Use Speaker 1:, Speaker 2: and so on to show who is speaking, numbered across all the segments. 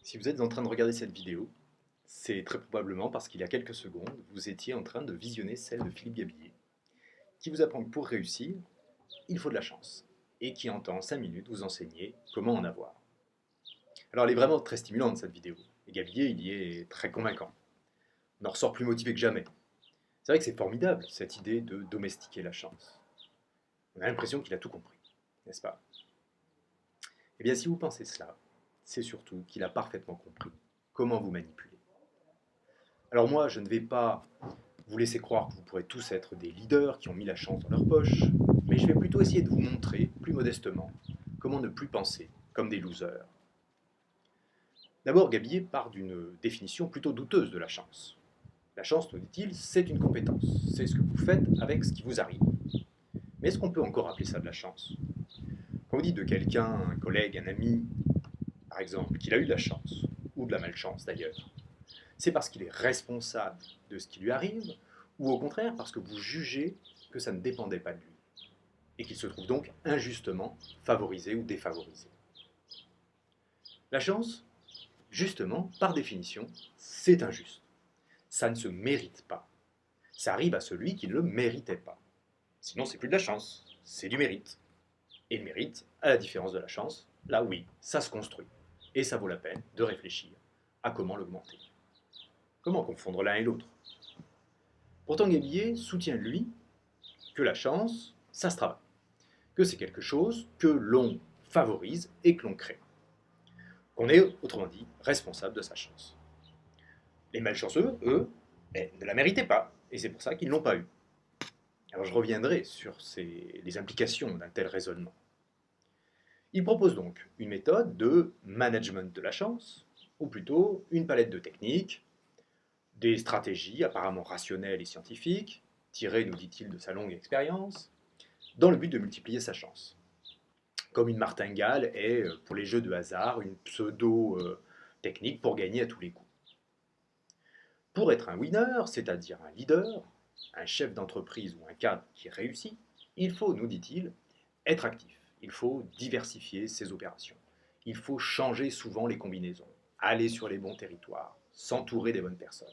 Speaker 1: Si vous êtes en train de regarder cette vidéo, c'est très probablement parce qu'il y a quelques secondes, vous étiez en train de visionner celle de Philippe Gabillier, qui vous apprend que pour réussir, il faut de la chance, et qui entend 5 minutes vous enseigner comment en avoir. Alors elle est vraiment très stimulante cette vidéo, et Gabillier il y est très convaincant. On en ressort plus motivé que jamais. C'est vrai que c'est formidable cette idée de domestiquer la chance. On a l'impression qu'il a tout compris, n'est-ce pas? Eh bien si vous pensez cela, c'est surtout qu'il a parfaitement compris comment vous manipuler. Alors moi, je ne vais pas vous laisser croire que vous pourrez tous être des leaders qui ont mis la chance dans leur poche, mais je vais plutôt essayer de vous montrer, plus modestement, comment ne plus penser comme des losers. D'abord, Gabillier part d'une définition plutôt douteuse de la chance. La chance, nous dit-il, c'est une compétence, c'est ce que vous faites avec ce qui vous arrive. Mais est-ce qu'on peut encore appeler ça de la chance? Quand vous dites de quelqu'un, un collègue, un ami, par exemple, qu'il a eu de la chance, ou de la malchance d'ailleurs, c'est parce qu'il est responsable de ce qui lui arrive, ou au contraire parce que vous jugez que ça ne dépendait pas de lui, et qu'il se trouve donc injustement favorisé ou défavorisé. La chance, justement, par définition, c'est injuste. Ça ne se mérite pas. Ça arrive à celui qui ne le méritait pas. Sinon, c'est plus de la chance, c'est du mérite. Et le mérite, à la différence de la chance, là oui, ça se construit. Et ça vaut la peine de réfléchir à comment l'augmenter. Comment confondre l'un et l'autre? Pourtant, Gabillier soutient, lui, que la chance, ça se travaille, que c'est quelque chose que l'on favorise et que l'on crée. Qu'on est, autrement dit, responsable de sa chance. Les malchanceux, eux, ne la méritaient pas, et c'est pour ça qu'ils ne l'ont pas eu. Alors je reviendrai sur les implications d'un tel raisonnement. Il propose donc une méthode de management de la chance, ou plutôt une palette de techniques, des stratégies apparemment rationnelles et scientifiques, tirées, nous dit-il, de sa longue expérience, dans le but de multiplier sa chance. Comme une martingale est, pour les jeux de hasard, une pseudo-technique pour gagner à tous les coups. Pour être un winner, c'est-à-dire un leader, un chef d'entreprise ou un cadre qui réussit, il faut, nous dit-il, être actif. Il faut diversifier ses opérations. Il faut changer souvent les combinaisons, aller sur les bons territoires, s'entourer des bonnes personnes.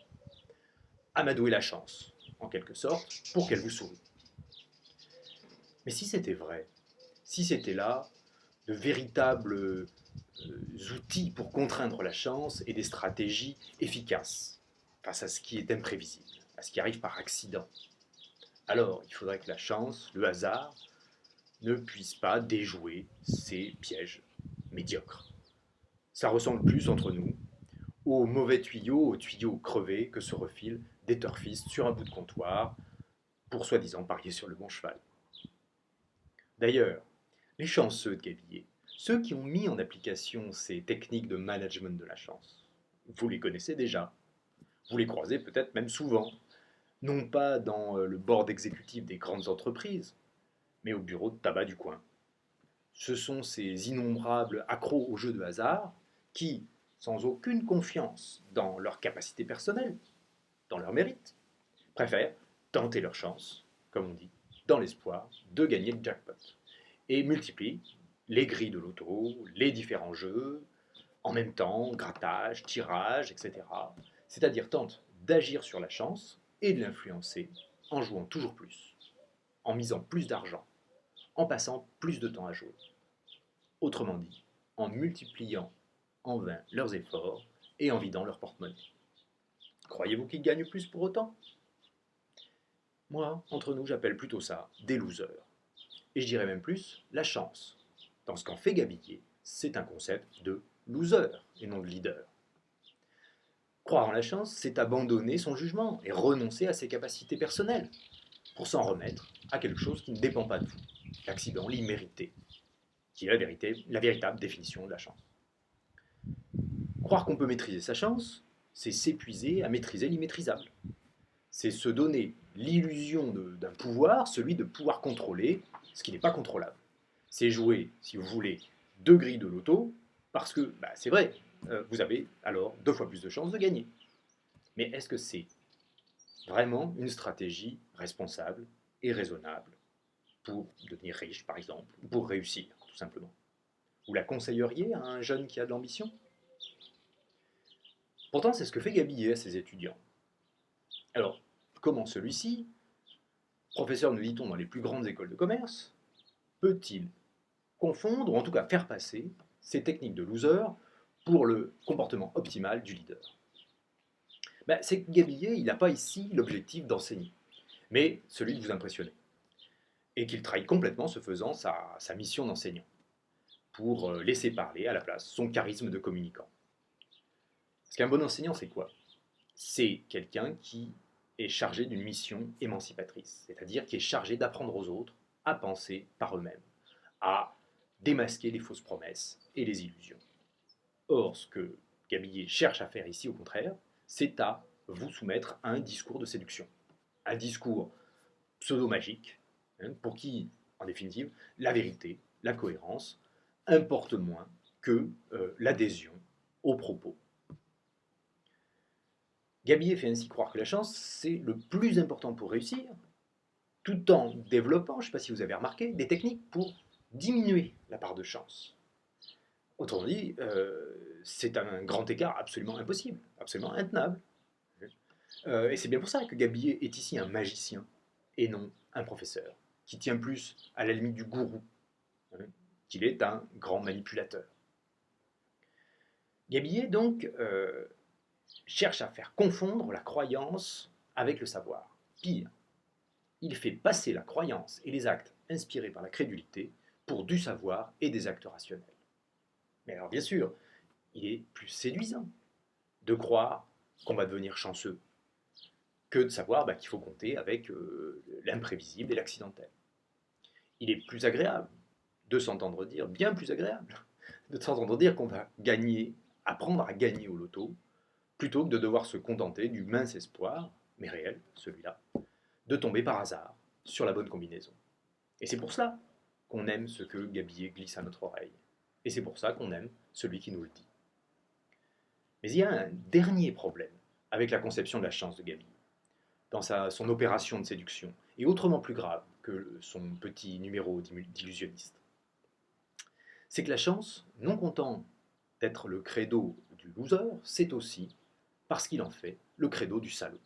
Speaker 1: Amadouer la chance, en quelque sorte, pour qu'elle vous sourie. Mais si c'était vrai, si c'était là de véritables outils pour contraindre la chance et des stratégies efficaces face à ce qui est imprévisible, à ce qui arrive par accident, alors il faudrait que la chance, le hasard, ne puisse pas déjouer ces pièges médiocres. Ça ressemble plus entre nous aux tuyaux crevés que se refilent des turfistes sur un bout de comptoir pour soi-disant parier sur le bon cheval. D'ailleurs, les chanceux de Gabillier, ceux qui ont mis en application ces techniques de management de la chance, vous les connaissez déjà. Vous les croisez peut-être même souvent, non pas dans le board exécutif des grandes entreprises, mais au bureau de tabac du coin. Ce sont ces innombrables accros au jeu de hasard qui, sans aucune confiance dans leur capacité personnelle, dans leur mérite, préfèrent tenter leur chance, comme on dit, dans l'espoir de gagner le jackpot, et multiplient les grilles de loto, les différents jeux, en même temps, grattage, tirage, etc. C'est-à-dire tentent d'agir sur la chance et de l'influencer en jouant toujours plus, en misant plus d'argent, en passant plus de temps à jouer. Autrement dit, en multipliant en vain leurs efforts et en vidant leur porte-monnaie. Croyez-vous qu'ils gagnent plus pour autant? Moi, entre nous, j'appelle plutôt ça des losers. Et je dirais même plus la chance. Dans ce qu'en fait Gabillier, c'est un concept de loser et non de leader. Croire en la chance, c'est abandonner son jugement et renoncer à ses capacités personnelles pour s'en remettre à quelque chose qui ne dépend pas de vous, l'accident, l'immérité, qui est la véritable définition de la chance. Croire qu'on peut maîtriser sa chance, c'est s'épuiser à maîtriser l'immaîtrisable. C'est se donner l'illusion d'un pouvoir, celui de pouvoir contrôler ce qui n'est pas contrôlable. C'est jouer, si vous voulez, deux grilles de loto, parce que c'est vrai, vous avez alors 2 fois plus de chances de gagner. Mais est-ce que c'est vraiment une stratégie responsable et raisonnable pour devenir riche, par exemple, ou pour réussir, tout simplement? Vous la conseilleriez à un jeune qui a de l'ambition? Pourtant, c'est ce que fait Gabillet à ses étudiants. Alors, comment celui-ci, professeur, nous dit-on, dans les plus grandes écoles de commerce, peut-il confondre, ou en tout cas faire passer, ces techniques de loser pour le comportement optimal du leader? C'est que Gabillet, il n'a pas ici l'objectif d'enseigner, mais celui de vous impressionner. Et qu'il trahit complètement, ce faisant, sa mission d'enseignant, pour laisser parler à la place son charisme de communicant. Parce qu'un bon enseignant, c'est quoi? C'est quelqu'un qui est chargé d'une mission émancipatrice, c'est-à-dire qui est chargé d'apprendre aux autres à penser par eux-mêmes, à démasquer les fausses promesses et les illusions. Or, ce que Gabillet cherche à faire ici, au contraire, c'est à vous soumettre à un discours de séduction, un discours pseudo-magique, pour qui, en définitive, la vérité, la cohérence, importe moins que l'adhésion aux propos. Gabillet fait ainsi croire que la chance, c'est le plus important pour réussir, tout en développant, je ne sais pas si vous avez remarqué, des techniques pour diminuer la part de chance. Autrement dit, c'est un grand écart absolument impossible, absolument intenable. Et c'est bien pour ça que Gabillet est ici un magicien et non un professeur, qui tient plus à la limite du gourou, qu'il est un grand manipulateur. Gabillet, donc, cherche à faire confondre la croyance avec le savoir. Pire, il fait passer la croyance et les actes inspirés par la crédulité pour du savoir et des actes rationnels. Mais alors bien sûr, il est plus séduisant de croire qu'on va devenir chanceux que de savoir qu'il faut compter avec l'imprévisible et l'accidentel. Il est plus agréable de s'entendre dire, bien plus agréable, de s'entendre dire qu'on va gagner, apprendre à gagner au loto, plutôt que de devoir se contenter du mince espoir, mais réel, celui-là, de tomber par hasard sur la bonne combinaison. Et c'est pour cela qu'on aime ce que Gabillet glisse à notre oreille. Et c'est pour ça qu'on aime celui qui nous le dit. Mais il y a un dernier problème avec la conception de la chance de Gabillet, dans son opération de séduction, et autrement plus grave que son petit numéro d'illusionniste. C'est que la chance, non content d'être le credo du loser, c'est aussi, parce qu'il en fait, le credo du salaud.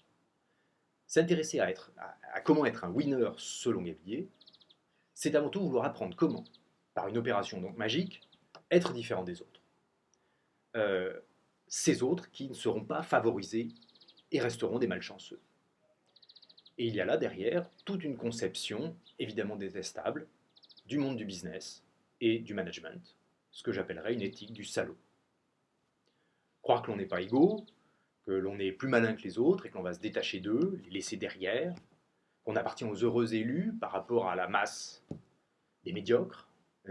Speaker 1: S'intéresser à comment être un winner selon Gabillet, c'est avant tout vouloir apprendre comment, par une opération donc magique, être différent des autres. Ces autres qui ne seront pas favorisés et resteront des malchanceux. Et il y a là derrière toute une conception évidemment détestable du monde du business et du management, ce que j'appellerais une éthique du salaud. Croire que l'on n'est pas égaux, que l'on est plus malin que les autres et que l'on va se détacher d'eux, les laisser derrière, qu'on appartient aux heureux élus par rapport à la masse des médiocres,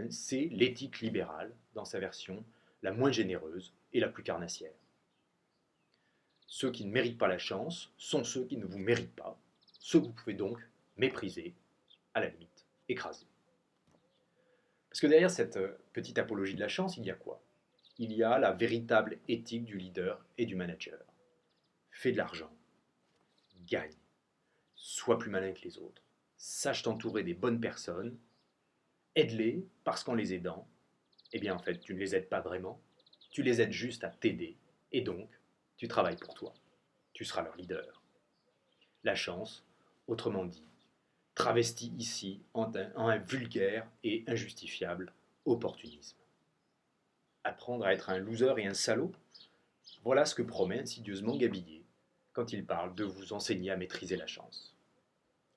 Speaker 1: c'est l'éthique libérale dans sa version la moins généreuse et la plus carnassière. Ceux qui ne méritent pas la chance sont ceux qui ne vous méritent pas, ceux que vous pouvez donc mépriser, à la limite, écraser. Parce que derrière cette petite apologie de la chance, il y a quoi? Il y a la véritable éthique du leader et du manager. Fais de l'argent, gagne, sois plus malin que les autres, sache t'entourer des bonnes personnes, aide-les parce qu'en les aidant, eh bien en fait tu ne les aides pas vraiment, tu les aides juste à t'aider et donc tu travailles pour toi, tu seras leur leader. La chance, autrement dit, travestie ici en un vulgaire et injustifiable opportunisme. Apprendre à être un loser et un salaud, voilà ce que promet insidieusement Gabillet quand il parle de vous enseigner à maîtriser la chance.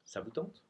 Speaker 1: Ça vous tente?